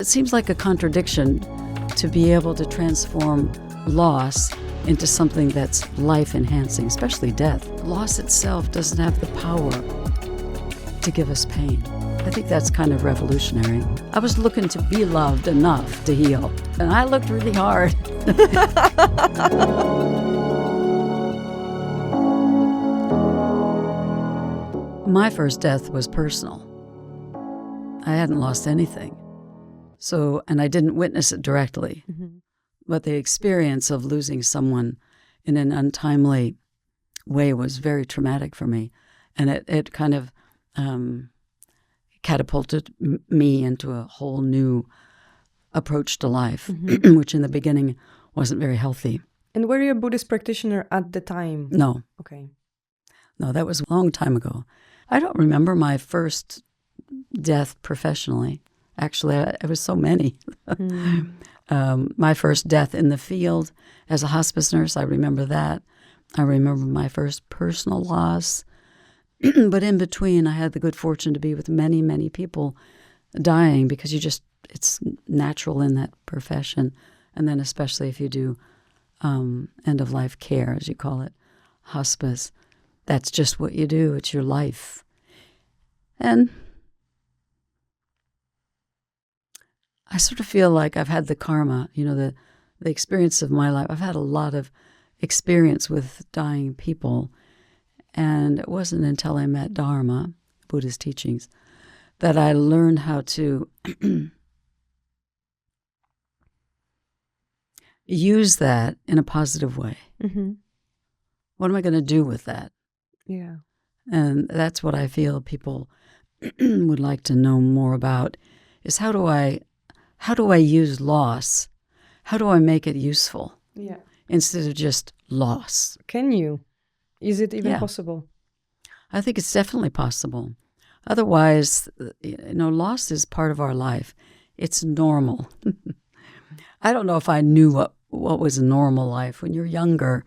It seems like a contradiction to be able to transform loss into something that's life-enhancing, especially death. Loss itself doesn't have the power to give us pain. I think that's kind of revolutionary. I was looking to be loved enough to heal, and I looked really hard. My first death was personal. I hadn't lost anything. And I didn't witness it directly. Mm-hmm. But the experience of losing someone in an untimely way was very traumatic for me. And it kind of catapulted me into a whole new approach to life, mm-hmm. which in the beginning wasn't very healthy. And were you a Buddhist practitioner at the time? No. Okay. No, that was a long time ago. I don't remember my first death professionally. Actually, it was so many. My first death in the field as a hospice nurse, I remember that. I remember my first personal loss. But in between, I had the good fortune to be with many, many people dying because it's natural in that profession. And then especially if you do end-of-life care, as you call it, hospice, that's just what you do. It's your life. And I sort of feel like I've had the karma, the experience of my life. I've had a lot of experience with dying people. And it wasn't until I met Dharma, Buddhist teachings, that I learned how to use that in a positive way. Mm-hmm. What am I going to do with that? Yeah. And that's what I feel people would like to know more about, is how do I use loss? How do I make it useful? Yeah. Instead of just loss. Can you? Is it even possible? I think it's definitely possible. Otherwise, loss is part of our life. It's normal. I don't know if I knew what was a normal life. When you're younger,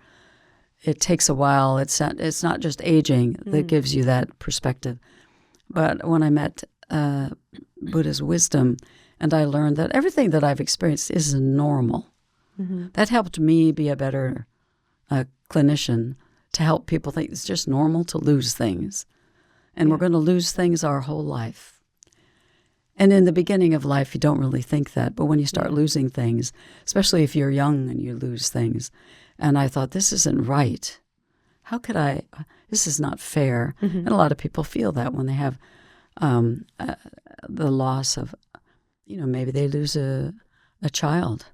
it takes a while. It's not just aging that gives you that perspective. But when I met Buddha's wisdom, and I learned that everything that I've experienced is normal. Mm-hmm. That helped me be a better clinician, to help people think it's just normal to lose things. And we're going to lose things our whole life. And in the beginning of life, you don't really think that. But when you start losing things, especially if you're young and you lose things, and I thought, this isn't right. How could this is not fair. Mm-hmm. And a lot of people feel that when they have the loss of, maybe they lose a child.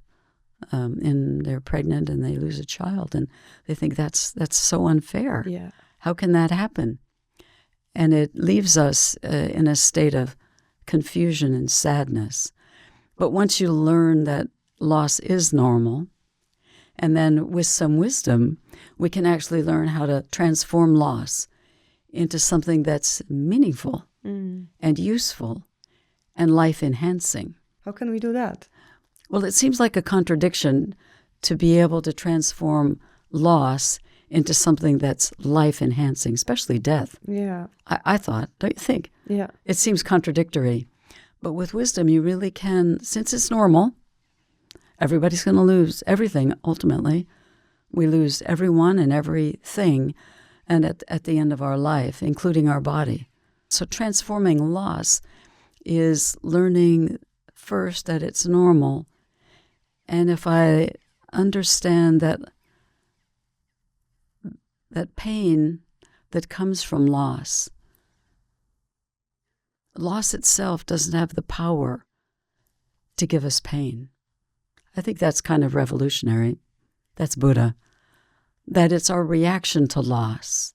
And they're pregnant and they lose a child, and they think that's so unfair. Yeah. How can that happen? And it leaves us in a state of confusion and sadness. But once you learn that loss is normal, and then with some wisdom, we can actually learn how to transform loss into something that's meaningful and useful and life-enhancing. How can we do that? Well, it seems like a contradiction to be able to transform loss into something that's life-enhancing, especially death. Yeah. I thought, don't you think? Yeah. It seems contradictory. But with wisdom, you really can, since it's normal, everybody's going to lose everything, ultimately. We lose everyone and everything, and at the end of our life, including our body. So transforming loss is learning first that it's normal. And if I understand that pain that comes from loss itself doesn't have the power to give us pain. I think that's kind of revolutionary. That's Buddha. That it's our reaction to loss.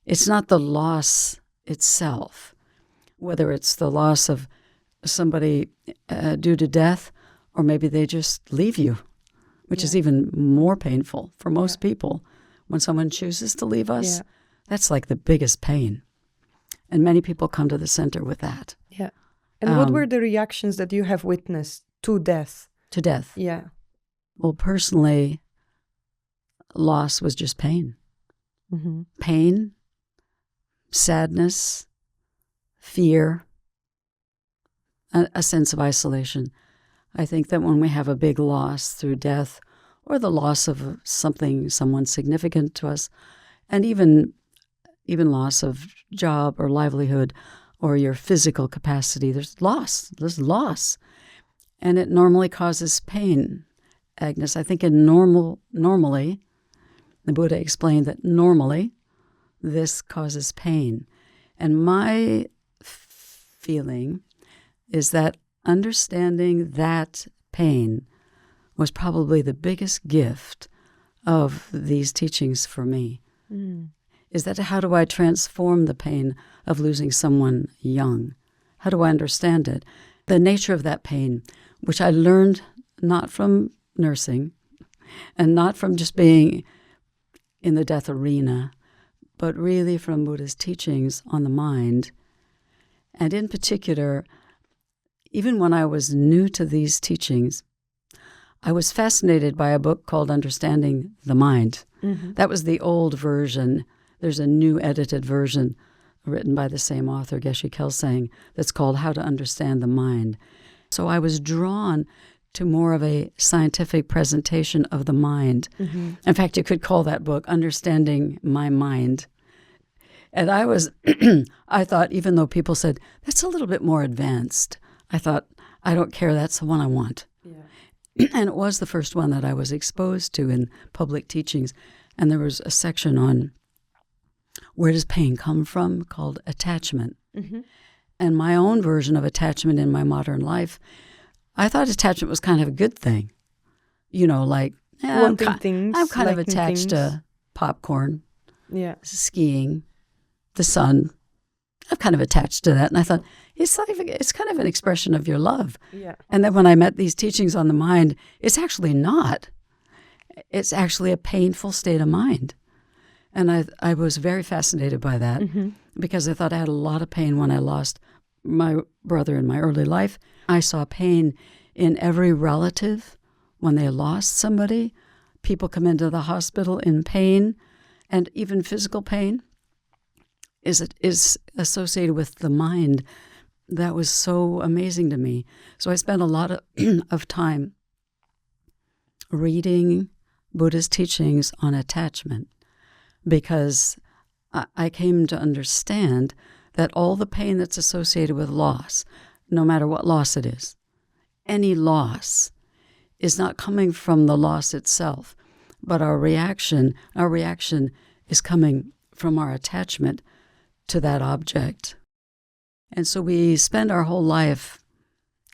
It's not the loss itself, whether it's the loss of somebody due to death, or maybe they just leave you, which is even more painful for most people. When someone chooses to leave us, that's like the biggest pain. And many people come to the center with that. Yeah. And what were the reactions that you have witnessed to death? To death? Yeah. Well, personally, loss was just pain. Mm-hmm. Pain, sadness, fear, a sense of isolation. I think that when we have a big loss through death or the loss of someone significant to us, and even loss of job or livelihood or your physical capacity, there's loss. And it normally causes pain. Agnes, I think normally, the Buddha explained that normally this causes pain. And my feeling is that understanding that pain was probably the biggest gift of these teachings for me. Is that how do I transform the pain of losing someone young? How do I understand it? The nature of that pain, which I learned not from nursing and not from just being in the death arena, but really from Buddha's teachings on the mind. And in particular, even when I was new to these teachings, I was fascinated by a book called Understanding the Mind. That was the old version. There's a new edited version written by the same author, Geshe Kelsang, that's called How to Understand the Mind. So I was drawn to more of a scientific presentation of the mind. In fact, you could call that book Understanding My Mind. And I thought, even though people said, that's a little bit more advanced, I thought, I don't care, that's the one I want. And it was the first one that I was exposed to in public teachings. And there was a section on where does pain come from called attachment. And my own version of attachment in my modern life, I thought attachment was kind of a good thing. Like, I'm kind of attached to popcorn, skiing, the sun. I'm kind of attached to that. And I thought, it's kind of an expression of your love. And then when I met these teachings on the mind, it's actually not. It's actually a painful state of mind. And I was very fascinated by that because I thought I had a lot of pain when I lost my brother in my early life. I saw pain in every relative when they lost somebody. People come into the hospital in pain, and even physical pain is associated with the mind. That was so amazing to me. So I spent a lot of time reading Buddhist teachings on attachment, because I came to understand that all the pain that's associated with loss, no matter what loss it is, any loss is not coming from the loss itself, but our reaction is coming from our attachment to that object. And so we spend our whole life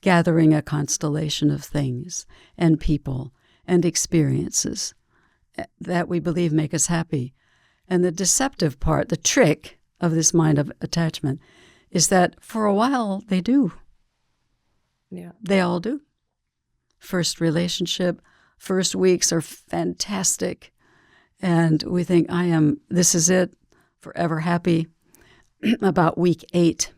gathering a constellation of things and people and experiences that we believe make us happy. And the deceptive part, the trick of this mind of attachment, is that for a while they do. They all do. First relationship, first weeks are fantastic. And we think, this is it, forever happy. About week 8,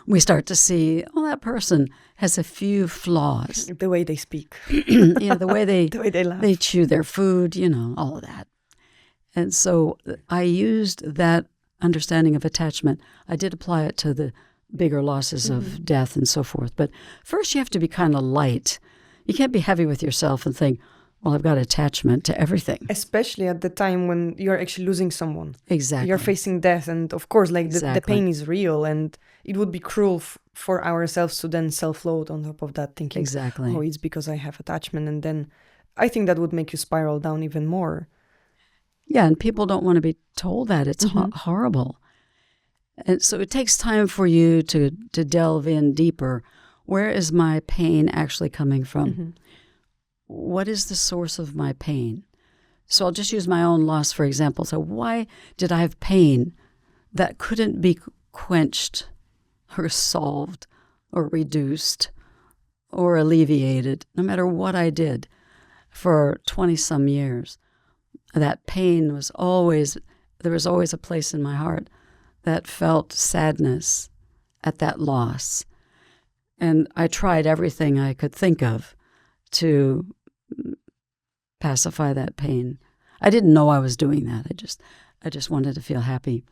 we start to see, that person has a few flaws. The way they speak. The way they laugh. They chew their food, all of that. And so I used that understanding of attachment. I did apply it to the bigger losses of death and so forth. But first you have to be kind of light. You can't be heavy with yourself and think, well, I've got attachment to everything. Especially at the time when you're actually losing someone. Exactly. You're facing death. And of course, the pain is real. And it would be cruel for ourselves to then self-loathe on top of that, thinking, exactly, it's because I have attachment. And then I think that would make you spiral down even more. Yeah, and people don't want to be told that. It's horrible. And so it takes time for you to delve in deeper. Where is my pain actually coming from? What is the source of my pain? So I'll just use my own loss, for example. So why did I have pain that couldn't be quenched or solved or reduced or alleviated, no matter what I did for 20-some years? That pain there was always a place in my heart that felt sadness at that loss. And I tried everything I could think of to pacify that pain. I didn't know I was doing that. I just wanted to feel happy.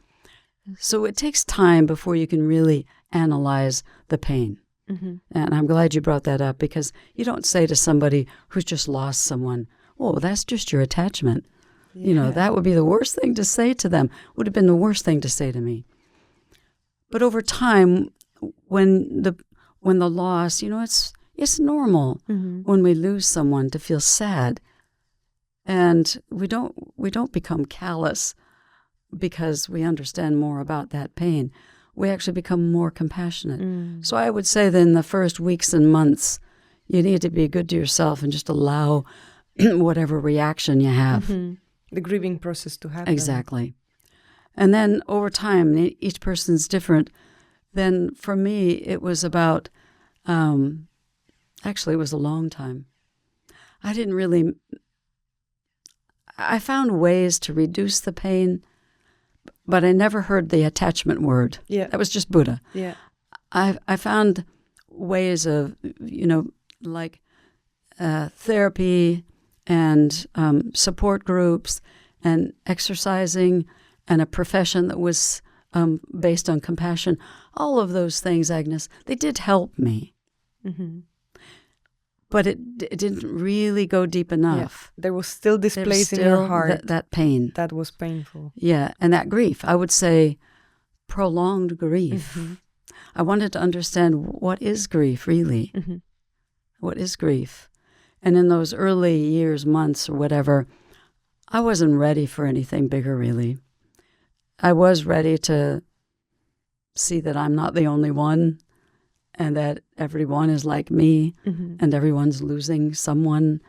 So it takes time before you can really analyze the pain. And I'm glad you brought that up, because you don't say to somebody who's just lost someone, oh, that's just your attachment. Yeah. That would be the worst thing to say to them. Would have been the worst thing to say to me. But over time, when the loss, it's normal when we lose someone to feel sad. And we don't become callous because we understand more about that pain. We actually become more compassionate. So I would say that in the first weeks and months, you need to be good to yourself and just allow whatever reaction you have. The grieving process to happen. Exactly. And then over time, each person's different. Then for me, it was about, actually, it was a long time. I found ways to reduce the pain, but I never heard the attachment word. Yeah. That was just Buddha. Yeah. I found ways of, like therapy and support groups and exercising and a profession that was based on compassion. All of those things, Agnes, they did help me. But it didn't really go deep enough. Yeah. There was still this place in your heart. That pain. That was painful. Yeah, and that grief. I would say prolonged grief. I wanted to understand, what is grief really? What is grief? And in those early years, months or whatever, I wasn't ready for anything bigger really. I was ready to see that I'm not the only one, and that everyone is like me, and everyone's losing someone.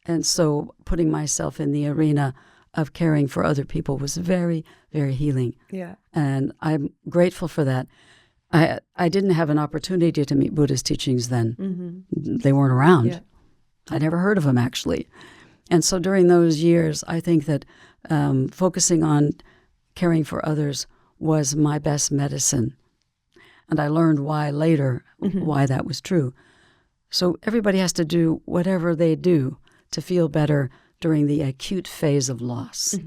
And so putting myself in the arena of caring for other people was very, very healing. Yeah. And I'm grateful for that. I didn't have an opportunity to meet Buddhist teachings then. They weren't around. Yeah. I never heard of them, actually. And so during those years, I think that focusing on caring for others was my best medicine. And I learned why later, why that was true. So everybody has to do whatever they do to feel better during the acute phase of loss,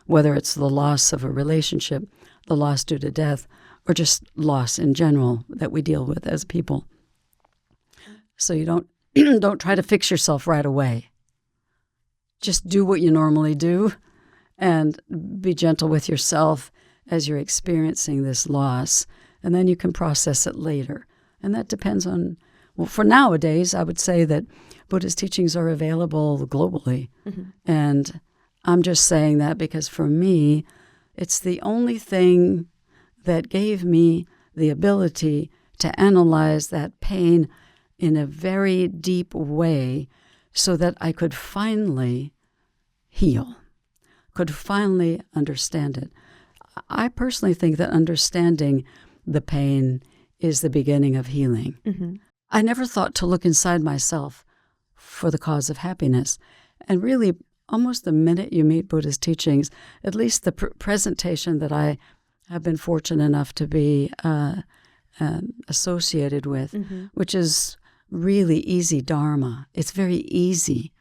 whether it's the loss of a relationship, the loss due to death, or just loss in general that we deal with as people. So you don't try to fix yourself right away. Just do what you normally do and be gentle with yourself as you're experiencing this loss. And then you can process it later. And that depends on, well, for nowadays, I would say that Buddhist teachings are available globally. And I'm just saying that because for me, it's the only thing that gave me the ability to analyze that pain in a very deep way so that I could finally heal, could finally understand it. I personally think that understanding the pain is the beginning of healing. I never thought to look inside myself for the cause of happiness. And really, almost the minute you meet Buddhist teachings, at least the presentation that I have been fortunate enough to be associated with, which is really easy Dharma. It's very easy.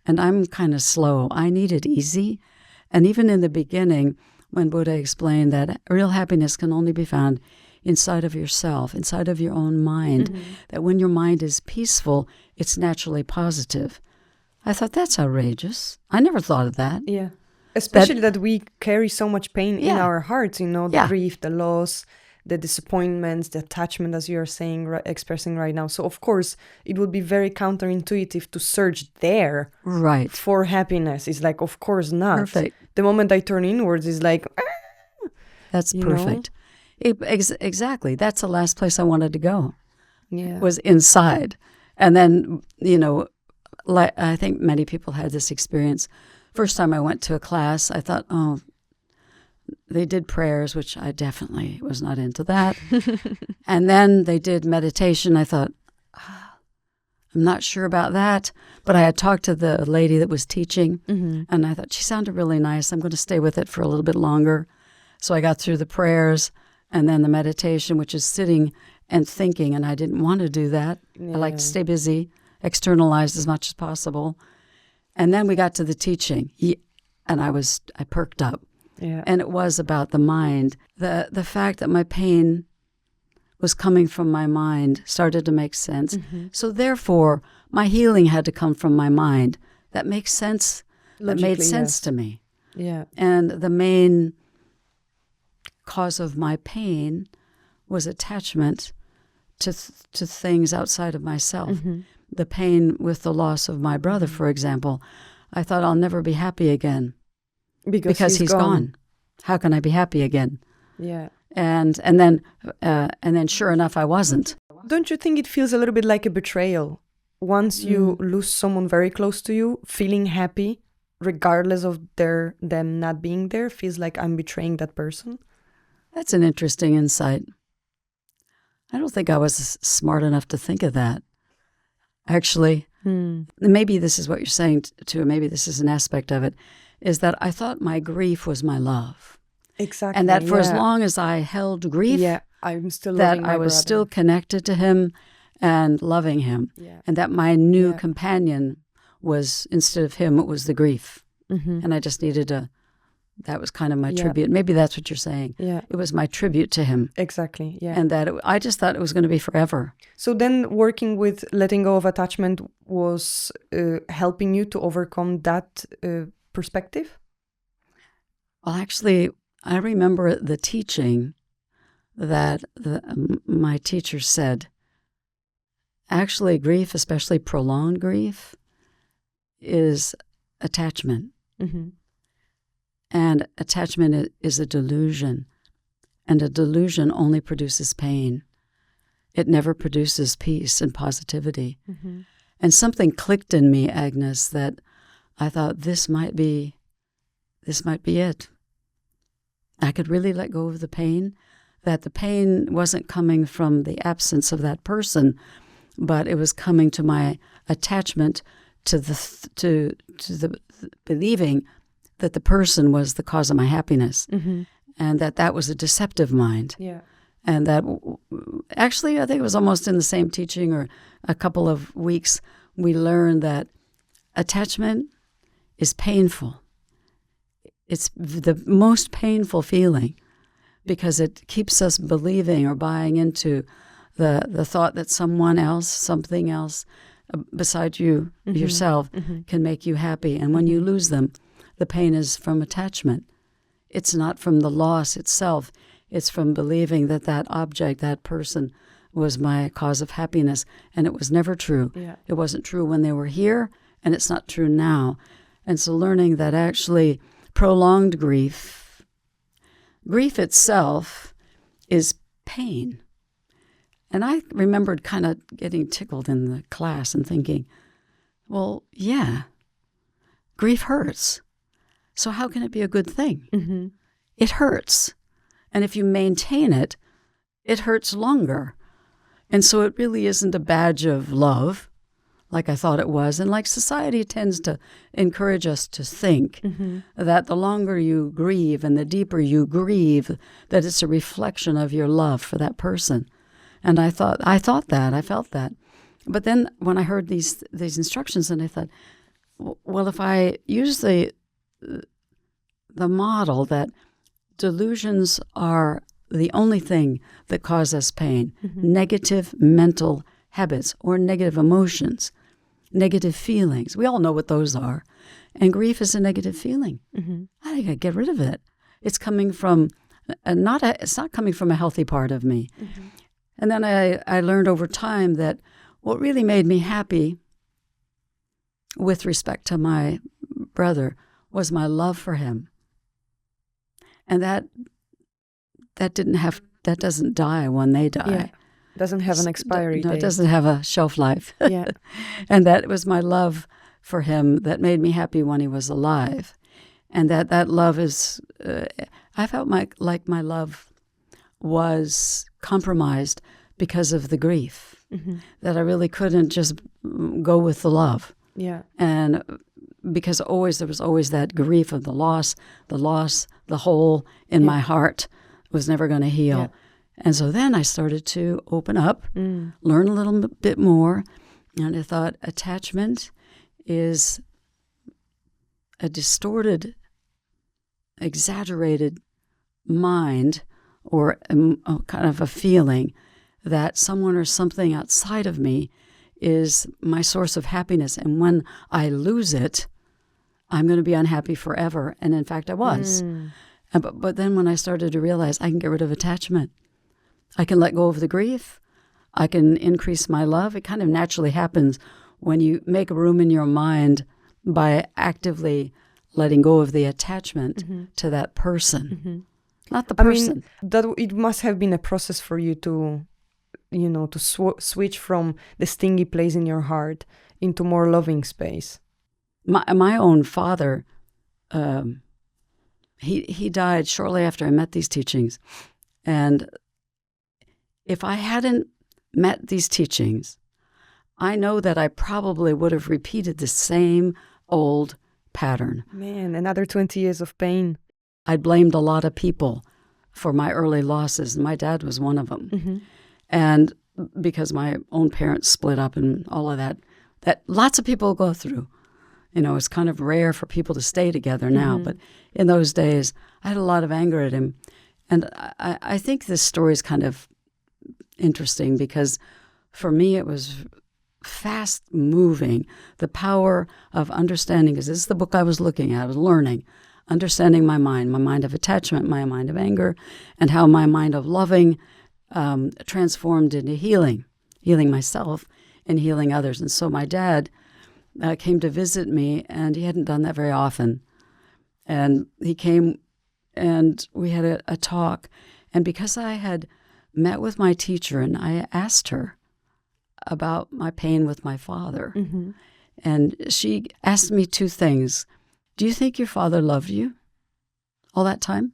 And I'm kind of slow. I need it easy. And even in the beginning, when Buddha explained that real happiness can only be found inside of yourself, inside of your own mind, that when your mind is peaceful, it's naturally positive. I thought, that's outrageous. I never thought of that. Yeah. Especially that we carry so much pain in our hearts, the grief, the loss, the disappointments, the attachment, as you're saying, expressing right now. So, of course, it would be very counterintuitive to search there for happiness. It's like, of course not. Perfect. The moment I turn inwards, it's like, that's perfect. Exactly. That's the last place I wanted to go. Yeah. Was inside. And then, I think many people had this experience. First time I went to a class, I thought, oh, they did prayers, which I definitely was not into that. And then they did meditation. I thought, I'm not sure about that. But I had talked to the lady that was teaching, and I thought, she sounded really nice. I'm going to stay with it for a little bit longer. So I got through the prayers and then the meditation, which is sitting and thinking, and I didn't want to do that. Yeah. I like to stay busy, externalize as much as possible. And then we got to the teaching, and I perked up. Yeah. And it was about the mind, the fact that my pain was coming from my mind started to make sense. So therefore, my healing had to come from my mind. That makes sense. That made sense to me. Yeah. And the main cause of my pain was attachment to things outside of myself. The pain with the loss of my brother, for example. I thought I'll never be happy again because he's gone. How can I be happy again? Yeah. And then sure enough, I wasn't. Don't you think it feels a little bit like a betrayal? Once you lose someone very close to you, feeling happy, regardless of them not being there, feels like I'm betraying that person? That's an interesting insight. I don't think I was smart enough to think of that. Actually, maybe this is what you're saying too, maybe this is an aspect of it, is that I thought my grief was my love. Exactly. And that for as long as I held grief, I'm still that loving my I was brother. still connected to him and loving him. Yeah. And that my new companion was, instead of him, it was the grief. And I just needed that was kind of my tribute. Maybe that's what you're saying. Yeah. It was my tribute to him. Exactly, yeah. And that I just thought it was going to be forever. So then working with letting go of attachment was helping you to overcome that perspective? Well, actually, I remember the teaching that my teacher said, actually grief, especially prolonged grief, is attachment. And attachment is a delusion. And a delusion only produces pain. It never produces peace and positivity. And something clicked in me, Agnes, that I thought this might be it. I could really let go of the pain, that the pain wasn't coming from the absence of that person, but it was coming to my attachment to the believing that the person was the cause of my happiness, and that was a deceptive mind. Yeah. And that actually, I think it was almost in the same teaching or a couple of weeks, we learned that attachment is painful. It's the most painful feeling because it keeps us believing or buying into the thought that someone else, something else beside you, yourself, can make you happy. And when you lose them, the pain is from attachment. It's not from the loss itself. It's from believing that that object, that person, was my cause of happiness. And it was never true. Yeah. It wasn't true when they were here, and it's not true now. And so learning that actually prolonged grief itself is pain. And I remembered kind of getting tickled in the class and thinking, well, yeah, grief hurts. So how can it be a good thing? It hurts. And if you maintain it, it hurts longer. And so it really isn't a badge of love like I thought it was. And like society tends to encourage us to think that the longer you grieve and the deeper you grieve, that it's a reflection of your love for that person. And I thought that, I felt that. But then when I heard these instructions, and I thought, well, if I use the model that delusions are the only thing that cause us pain, negative mental habits or negative emotions, negative feelings. We all know what those are. And grief is a negative feeling. I think I get rid of it. It's coming from it's not coming from a healthy part of me. And then I learned over time that what really made me happy with respect to my brother was my love for him. And that doesn't die when they die. Yeah. Doesn't have an expiry date. No, it doesn't have a shelf life. Yeah. And that was my love for him that made me happy when he was alive. And that love is, I felt like my love was compromised because of the grief, that I really couldn't just go with the love. Yeah. And because there was always that grief of the loss, the hole in my heart was never going to heal. Yeah. And so then I started to open up, learn a little bit more, and I thought attachment is a distorted, exaggerated mind or kind of a feeling that someone or something outside of me is my source of happiness. And when I lose it, I'm going to be unhappy forever. And in fact, I was. But then when I started to realize I can get rid of attachment, I can let go of the grief, I can increase my love. It kind of naturally happens when you make room in your mind by actively letting go of the attachment to that person, not the person. I mean, that it must have been a process for you to, to switch from the stingy place in your heart into more loving space. My own father, he died shortly after I met these teachings. And if I hadn't met these teachings, I know that I probably would have repeated the same old pattern. Man, another 20 years of pain. I blamed a lot of people for my early losses. My dad was one of them. And because my own parents split up and all of that lots of people go through. It's kind of rare for people to stay together now. But in those days, I had a lot of anger at him. And I think this story is kind of interesting because for me it was fast moving. The power of understanding, because this is the book I was looking at, I was learning, understanding my mind of attachment, my mind of anger, and how my mind of loving transformed into healing myself and healing others. And so my dad came to visit me, and he hadn't done that very often. And he came and we had a talk. And because I had met with my teacher and I asked her about my pain with my father, and she asked me two things. Do you think your father loved you all that time?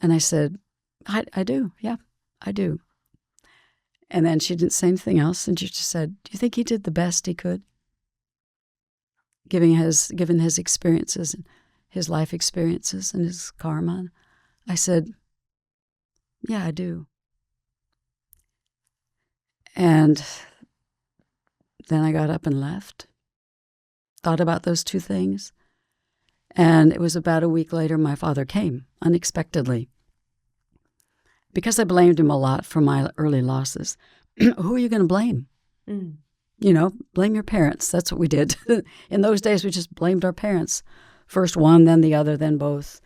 And I said, I do. Yeah, I do. And then she didn't say anything else. And she just said, do you think he did the best he could? Given his experiences, his life experiences and his karma. I said, yeah, I do. And then I got up and left, thought about those two things. And it was about a week later, my father came unexpectedly. Because I blamed him a lot for my early losses. Who are you going to blame? Blame your parents. That's what we did. In those days, we just blamed our parents. First one, then the other, then both.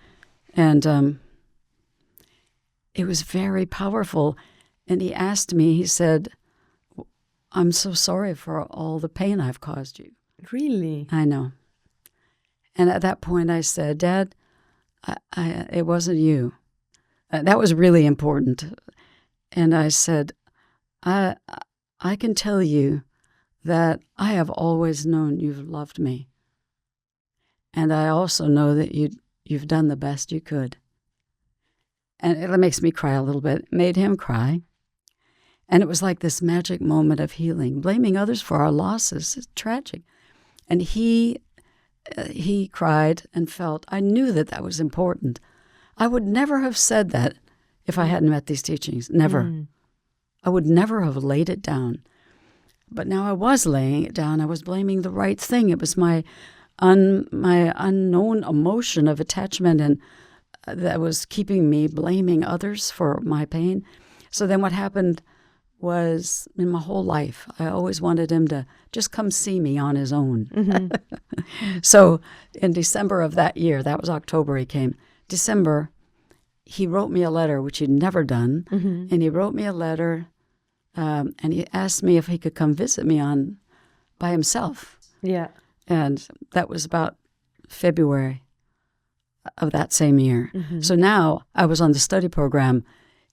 And it was very powerful. And he asked me, he said, I'm so sorry for all the pain I've caused you. Really? I know. And at that point, I said, Dad, it wasn't you. That was really important. And I said, I can tell you that I have always known you've loved me. And I also know that you've done the best you could. And it makes me cry a little bit. It made him cry. And it was like this magic moment of healing. Blaming others for our losses is tragic. And he cried and felt, I knew that was important. I would never have said that if I hadn't met these teachings. Never. I would never have laid it down. But now I was laying it down. I was blaming the right thing. It was my unknown emotion of attachment, and that was keeping me blaming others for my pain. So then what happened was, in my whole life, I always wanted him to just come see me on his own. So in December of that year, that was October he came, December, he wrote me a letter, which he'd never done, and he wrote me a letter, and he asked me if he could come visit me by himself. Yeah. And that was about February of that same year. So now I was on the study program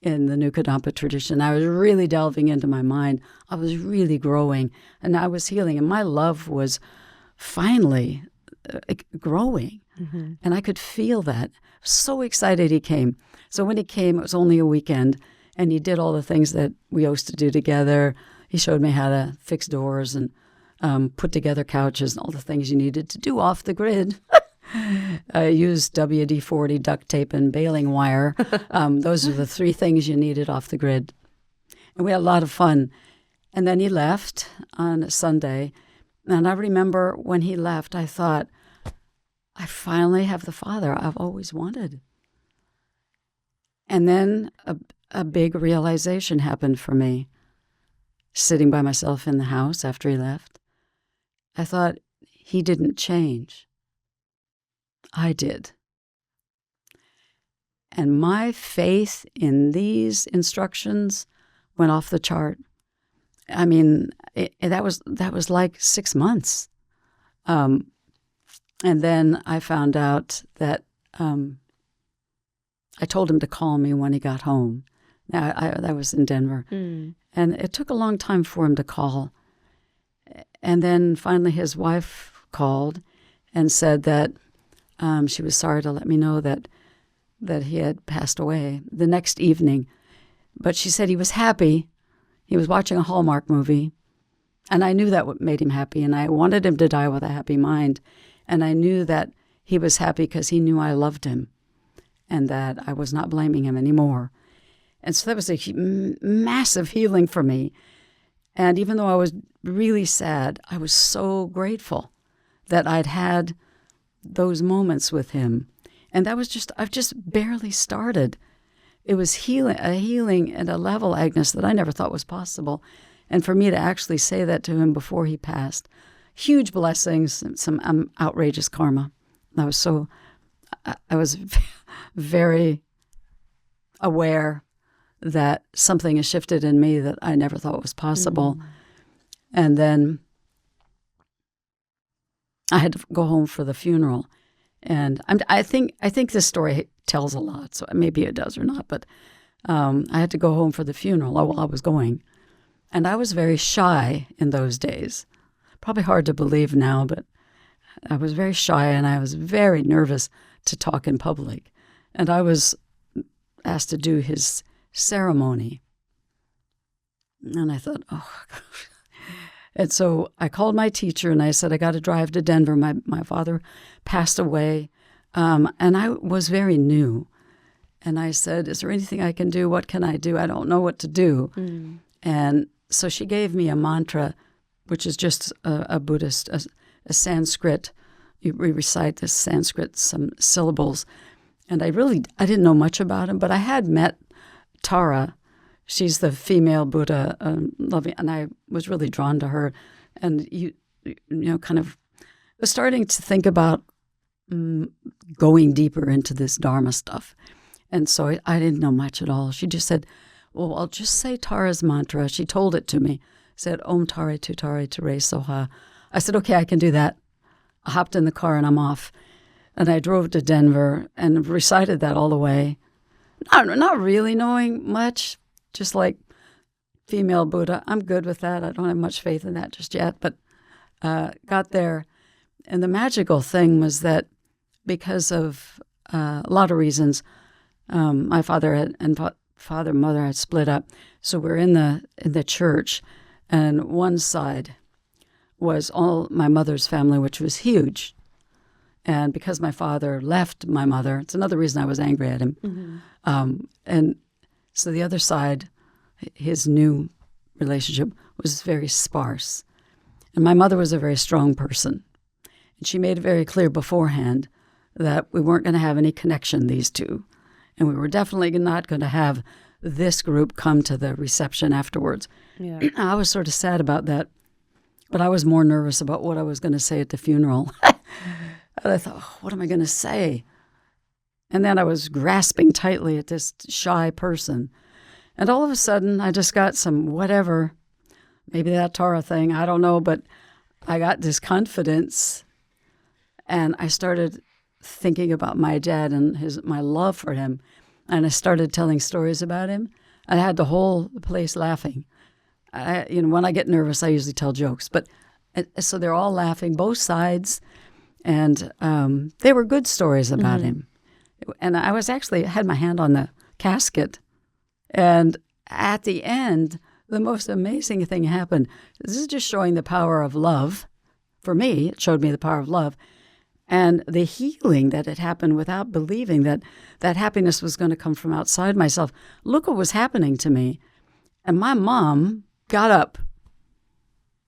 in the New Kadampa tradition. I was really delving into my mind. I was really growing, and I was healing, and my love was finally growing. And I could feel that. So excited he came. So when he came, it was only a weekend, and he did all the things that we used to do together. He showed me how to fix doors and put together couches and all the things you needed to do off the grid. I used WD-40 duct tape and baling wire. Those are the three things you needed off the grid. And we had a lot of fun. And then he left on a Sunday. And I remember when he left, I thought, I finally have the father I've always wanted. And then a big realization happened for me. Sitting by myself in the house after he left, I thought, he didn't change. I did. And my faith in these instructions went off the chart. I mean, that was like 6 months. And then I found out that I told him to call me when he got home. That was in Denver. And it took a long time for him to call. And then finally his wife called and said that she was sorry to let me know that he had passed away the next evening. But she said he was happy. He was watching a Hallmark movie. And I knew that made him happy. And I wanted him to die with a happy mind. And I knew that he was happy because he knew I loved him and that I was not blaming him anymore. And so that was a massive healing for me. And even though I was really sad, I was so grateful that I'd had those moments with him. And that was I've just barely started. It was a healing at a level, Agnes, that I never thought was possible. And for me to actually say that to him before he passed, huge blessings, some outrageous karma. I was very aware that something has shifted in me that I never thought was possible. And then I had to go home for the funeral. And I think this story tells a lot, so maybe it does or not, but I had to go home for the funeral while I was going. And I was very shy in those days. Probably hard to believe now, but I was very shy and I was very nervous to talk in public. And I was asked to do his ceremony. And I thought, oh, gosh. And so I called my teacher and I said, I got to drive to Denver. My father passed away, and I was very new. And I said, is there anything I can do? What can I do? I don't know what to do. And so she gave me a mantra, which is just a Buddhist, a Sanskrit. We recite this Sanskrit, some syllables. And I didn't know much about him, but I had met Tara. She's the female Buddha, and I was really drawn to her. And kind of was starting to think about going deeper into this Dharma stuff. And so I didn't know much at all. She just said, well, I'll just say Tara's mantra. She told it to me. Said, Om Tare Tu Tare Ture Soha. I said, okay, I can do that. I hopped in the car and I'm off. And I drove to Denver and recited that all the way. Not really knowing much, just like female Buddha. I'm good with that. I don't have much faith in that just yet, but got there. And the magical thing was that because of a lot of reasons, my father and mother had split up. So we're in the church, and one side was all my mother's family, which was huge. And because my father left my mother, it's another reason I was angry at him. And so the other side, his new relationship, was very sparse. And my mother was a very strong person. And she made it very clear beforehand that we weren't going to have any connection, these two. And we were definitely not going to have this group come to the reception afterwards. Yeah. I was sort of sad about that, but I was more nervous about what I was going to say at the funeral. And I thought, what am I going to say? And then I was grasping tightly at this shy person. And all of a sudden, I just got some whatever, maybe that Tara thing, I don't know, but I got this confidence. And I started thinking about my dad and my love for him. And I started telling stories about him. I had the whole place laughing. When I get nervous, I usually tell jokes. But so they're all laughing, both sides. And they were good stories about him. And I had my hand on the casket. And at the end, the most amazing thing happened. This is just showing the power of love. For me, it showed me the power of love. And the healing that had happened without believing that happiness was going to come from outside myself. Look what was happening to me. And my mom got up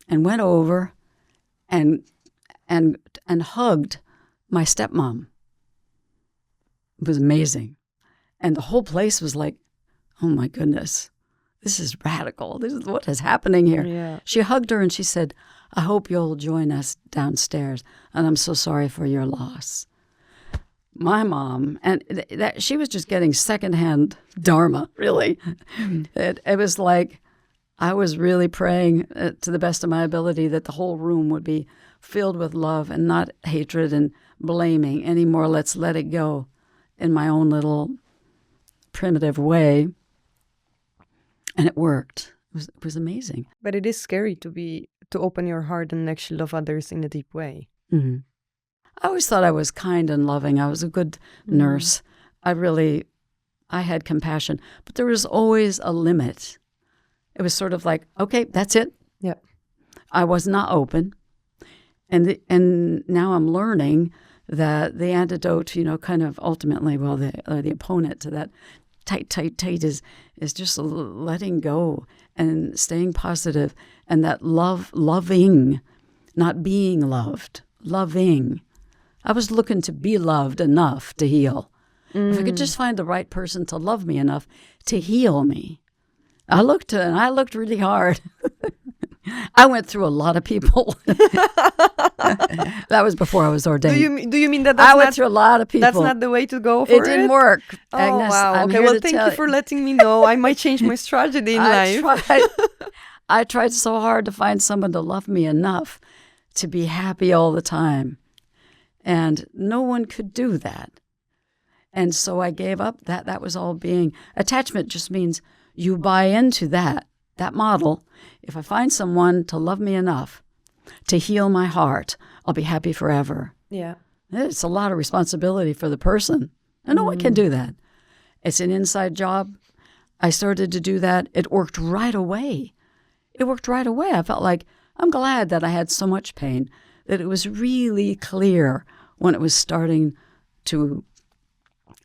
and went over and hugged my stepmom. It was amazing. And the whole place was like, oh my goodness, this is radical. This is what is happening here. Yeah. She hugged her and she said, I hope you'll join us downstairs, and I'm so sorry for your loss. My mom, and that she was just getting secondhand Dharma, really. It was like I was really praying to the best of my ability that the whole room would be filled with love and not hatred and blaming anymore. Let's let it go in my own little primitive way. And it worked. It was amazing. But it is scary to open your heart and actually love others in a deep way. Mm-hmm. I always thought I was kind and loving. I was a good nurse. I had compassion, but there was always a limit. It was sort of like, okay, that's it. Yeah. I was not open. And now I'm learning that the antidote, kind of ultimately, the opponent to that tight is just letting go and staying positive, and that loving, not being loved, loving. I was looking to be loved enough to heal. If I could just find the right person to love me enough to heal me. I looked really hard. I went through a lot of people. That was before I was ordained. Do you mean that I went through a lot of people? That's not the way to go for it? It didn't work, Oh, Agnes. wow. I'm Okay, here well, to thank tell you for letting me know. I might change my strategy in life. I tried so hard to find someone to love me enough to be happy all the time. And no one could do that. And so I gave up. That was all being. Attachment just means you buy into that model. If I find someone to love me enough to heal my heart, I'll be happy forever. Yeah. It's a lot of responsibility for the person. And no one can do that. It's an inside job. I started to do that. It worked right away. I felt like, I'm glad that I had so much pain, that it was really clear when it was starting to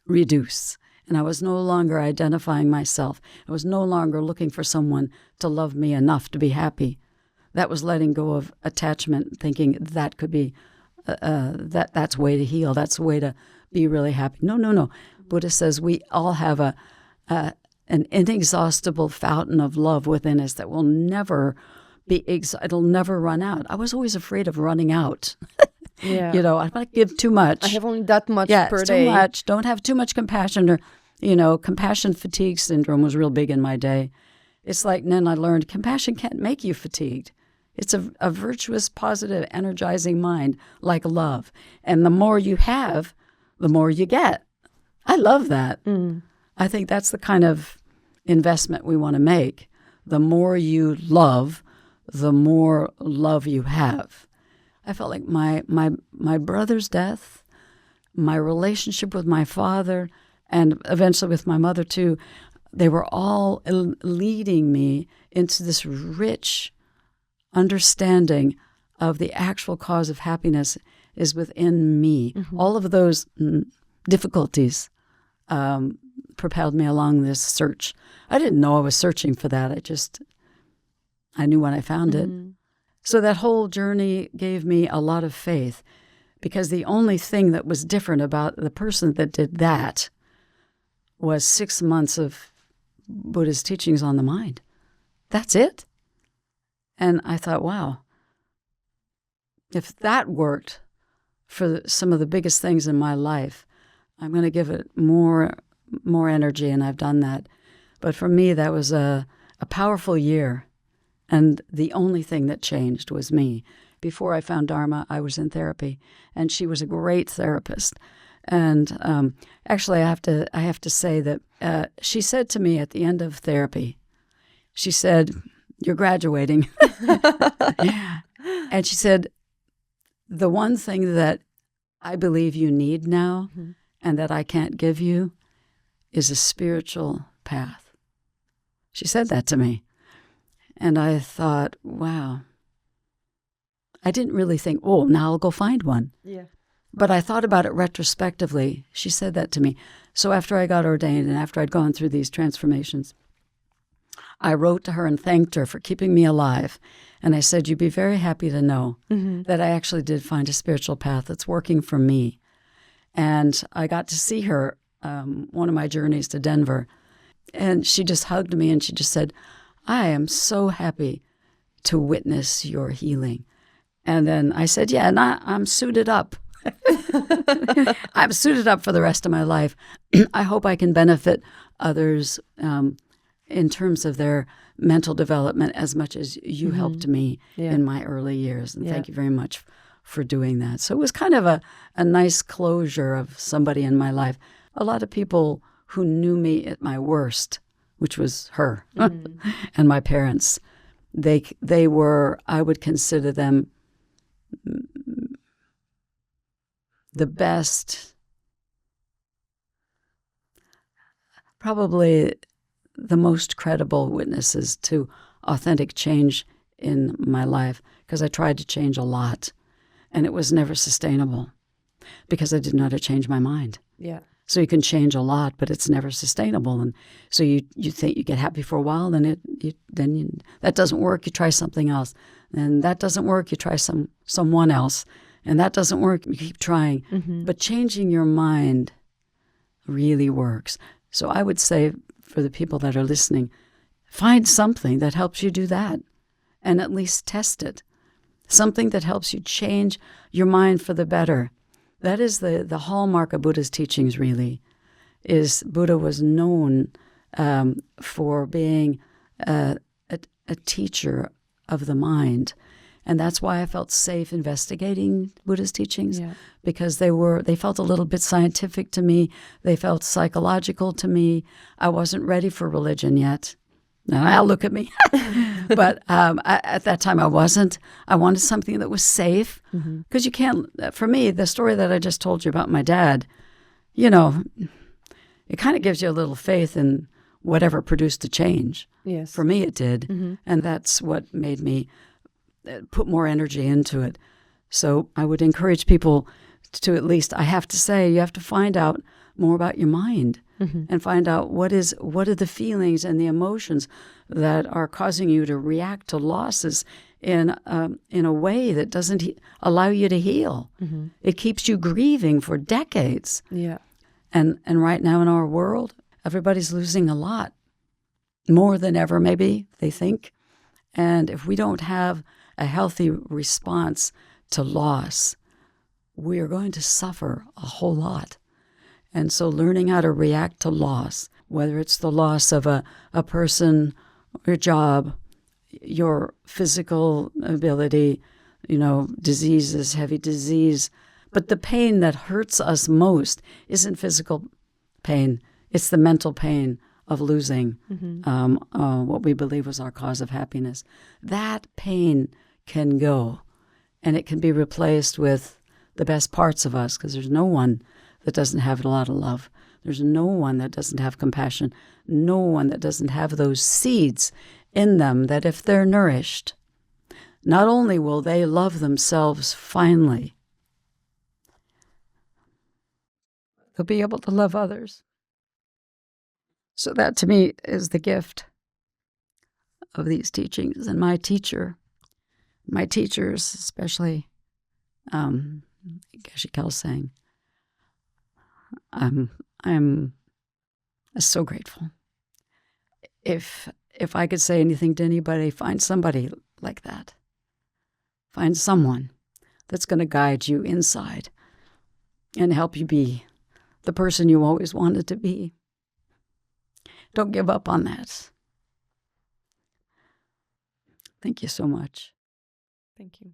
reduce. And I was no longer identifying myself. I was no longer looking for someone to love me enough to be happy. That was letting go of attachment, thinking that could be, that's a way to heal. That's a way to be really happy. No. Buddha says we all have an inexhaustible fountain of love within us that will never it'll never run out. I was always afraid of running out. Yeah. I might give too much. I have only that much per it's day. Too much. Don't have too much compassion, or compassion fatigue syndrome was real big in my day. It's like, then I learned compassion can't make you fatigued. It's a virtuous, positive, energizing mind, like love. And the more you have, the more you get. I love that. I think that's the kind of investment we want to make. The more you love, the more love you have. I felt like my brother's death, my relationship with my father, and eventually with my mother too, they were all leading me into this rich understanding of the actual cause of happiness is within me. Mm-hmm. All of those difficulties propelled me along this search. I didn't know I was searching for that. I knew when I found it. So that whole journey gave me a lot of faith, because the only thing that was different about the person that did that was 6 months of Buddhist teachings on the mind. That's it. And I thought, wow, if that worked for some of the biggest things in my life, I'm going to give it more energy, and I've done that. But for me, that was a powerful year. And the only thing that changed was me. Before I found Dharma, I was in therapy, and she was a great therapist. And actually, I have to say that she said to me at the end of therapy, she said, "You're graduating," and she said, "The one thing that I believe you need now, and that I can't give you, is a spiritual path." She said that to me. And I thought, wow. I didn't really think, oh, now I'll go find one. Yeah. But I thought about it retrospectively. She said that to me. So after I got ordained and after I'd gone through these transformations, I wrote to her and thanked her for keeping me alive. And I said, you'd be very happy to know that I actually did find a spiritual path that's working for me. And I got to see her one of my journeys to Denver. And she just hugged me and she just said, I am so happy to witness your healing. And then I said, yeah, and I'm suited up. I'm suited up for the rest of my life. I hope I can benefit others in terms of their mental development as much as you helped me in my early years. And thank you very much for doing that. So it was kind of a nice closure of somebody in my life. A lot of people who knew me at my worst, which was her and my parents, they were, I would consider them the best, probably the most credible witnesses to authentic change in my life, because I tried to change a lot and it was never sustainable because I didn't know how to change my mind. Yeah. So you can change a lot, but it's never sustainable. And so you think you get happy for a while, then that doesn't work, you try something else. And that doesn't work, you try someone else. And that doesn't work, you keep trying. But changing your mind really works. So I would say for the people that are listening, find something that helps you do that and at least test it. Something that helps you change your mind for the better. That is the hallmark of Buddha's teachings, really, is Buddha was known for being a teacher of the mind. And that's why I felt safe investigating Buddha's teachings, because they felt a little bit scientific to me. They felt psychological to me. I wasn't ready for religion yet. Now, look at me. But at that time, I wasn't. I wanted something that was safe, because you can't, for me, the story that I just told you about my dad, it kind of gives you a little faith in whatever produced the change. Yes. For me, it did. And that's what made me put more energy into it. So I would encourage people to, at least, I have to say, you have to find out more about your mind and find out what are the feelings and the emotions that are causing you to react to losses in a way that doesn't allow you to heal. It keeps you grieving for decades. Yeah. And right now in our world, everybody's losing a lot, more than ever, maybe, they think. And if we don't have a healthy response to loss, we are going to suffer a whole lot. And so learning how to react to loss, whether it's the loss of a person, your job, your physical ability, diseases, heavy disease. But the pain that hurts us most isn't physical pain. It's the mental pain of losing what we believe was our cause of happiness. That pain can go, and it can be replaced with the best parts of us, because there's no one that doesn't have a lot of love. There's no one that doesn't have compassion, no one that doesn't have those seeds in them that if they're nourished, not only will they love themselves finally, they'll be able to love others. So that, to me, is the gift of these teachings. And my teachers, especially Geshe Kelsang, I'm so grateful. If I could say anything to anybody, find somebody like that. Find someone that's going to guide you inside and help you be the person you always wanted to be. Don't give up on that. Thank you so much. Thank you.